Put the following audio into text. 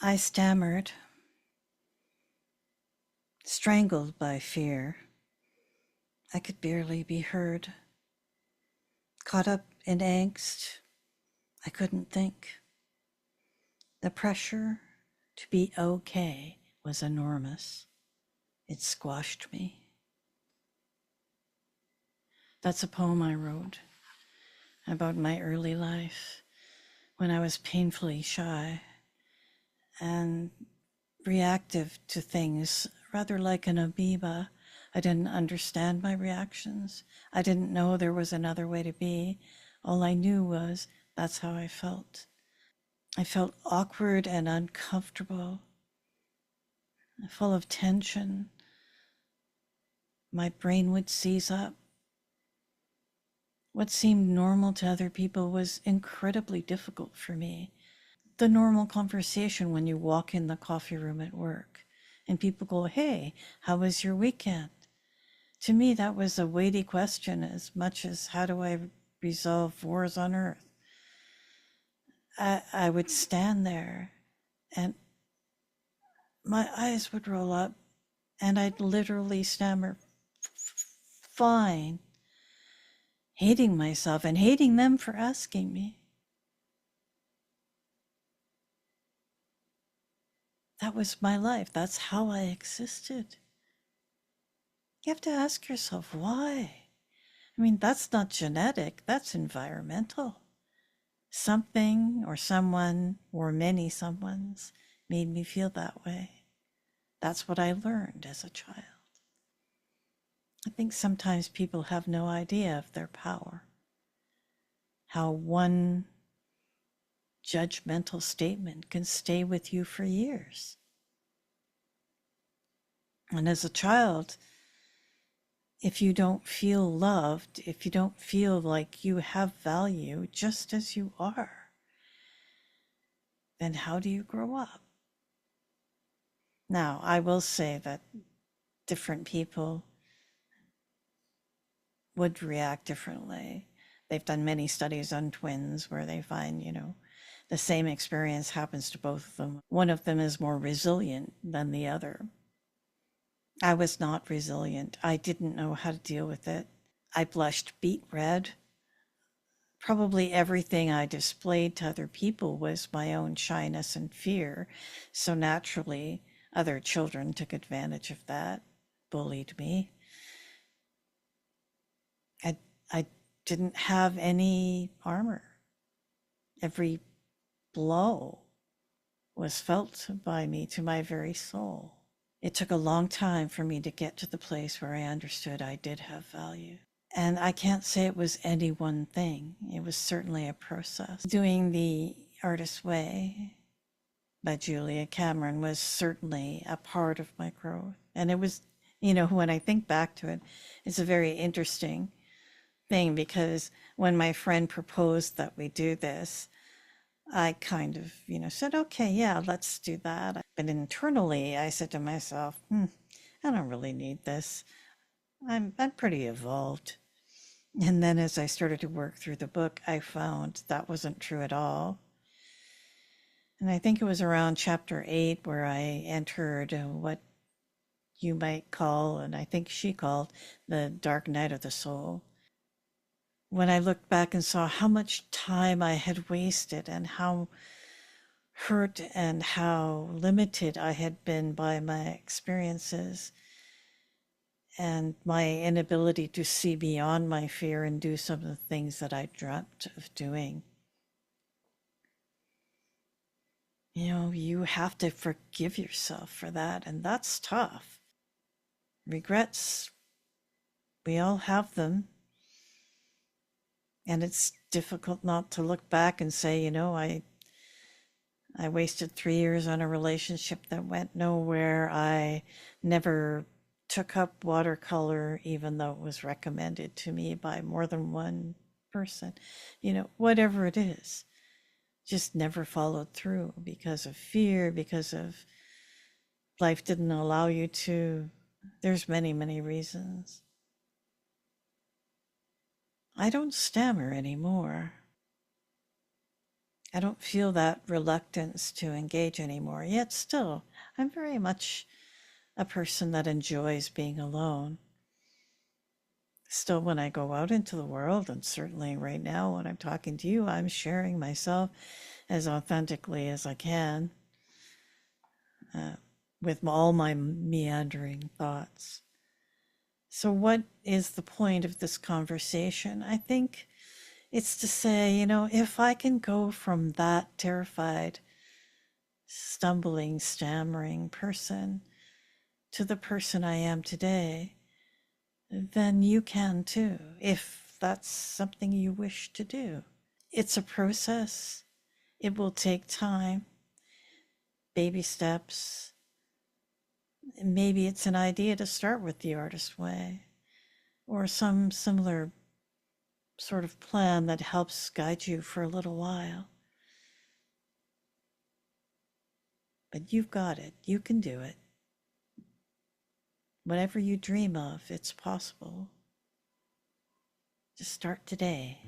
I stammered, strangled by fear. I could barely be heard. Caught up in angst, I couldn't think. The pressure to be okay was enormous. It squashed me. That's a poem I wrote about my early life when I was painfully shy and reactive to things, rather like an amoeba. I didn't understand my reactions. I didn't know there was another way to be. All I knew was that's how I felt. I felt awkward and uncomfortable, full of tension. My brain would seize up. What seemed normal to other people was incredibly difficult for me. The normal conversation when you walk in the coffee room at work and people go, "Hey, how was your weekend?" To me, that was a weighty question as much as how do I resolve wars on earth? I would stand there and my eyes would roll up and I'd literally stammer, "Fine," hating myself and hating them for asking me. That was my life. That's how I existed. You have to ask yourself why. I mean, that's not genetic, that's environmental. Something or someone or many someones made me feel that way. That's what I learned as a child. I think sometimes people have no idea of their power, how one judgmental statement can stay with you for years. And as a child, if you don't feel loved, if you don't feel like you have value just as you are, then how do you grow up? Now, I will say that different people would react differently. They've done many studies on twins where they find, the same experience happens to both of them. One of them is more resilient than the other. I was not resilient. I didn't know how to deal with it. I blushed beet red. Probably everything I displayed to other people was my own shyness and fear. So naturally, other children took advantage of that, bullied me. I didn't have any armor. Every blow was felt by me to my very soul. It took a long time for me to get to the place where I understood I did have value. And I can't say it was any one thing. It was certainly a process. Doing The Artist's Way by Julia Cameron was certainly a part of my growth. And it was, when I think back to it, it's a very interesting thing because when my friend proposed that we do this, I kind of, said, okay, yeah, let's do that. But internally, I said to myself, I don't really need this. I'm pretty evolved. And then as I started to work through the book, I found that wasn't true at all. And I think it was around chapter 8 where I entered what you might call, and I think she called, the dark night of the soul. When I looked back and saw how much time I had wasted and how hurt and how limited I had been by my experiences and my inability to see beyond my fear and do some of the things that I dreamt of doing. You have to forgive yourself for that, and that's tough. Regrets, we all have them. And it's difficult not to look back and say, I wasted 3 years on a relationship that went nowhere. I never took up watercolor, even though it was recommended to me by more than one person. Whatever it is, just never followed through because of fear, because of life didn't allow you to. There's many, many reasons. I don't stammer anymore. I don't feel that reluctance to engage anymore. Yet still, I'm very much a person that enjoys being alone. Still, when I go out into the world, and certainly right now when I'm talking to you, I'm sharing myself as authentically as I can, uh, with all my meandering thoughts. So, what is the point of this conversation? I think it's to say, if I can go from that terrified, stumbling, stammering person to the person I am today, then you can too, if that's something you wish to do. It's a process. It will take time, baby steps. Maybe it's an idea to start with the artist way or some similar sort of plan that helps guide you for a little while. But you've got it. You can do it. Whatever you dream of, it's possible. Just start today.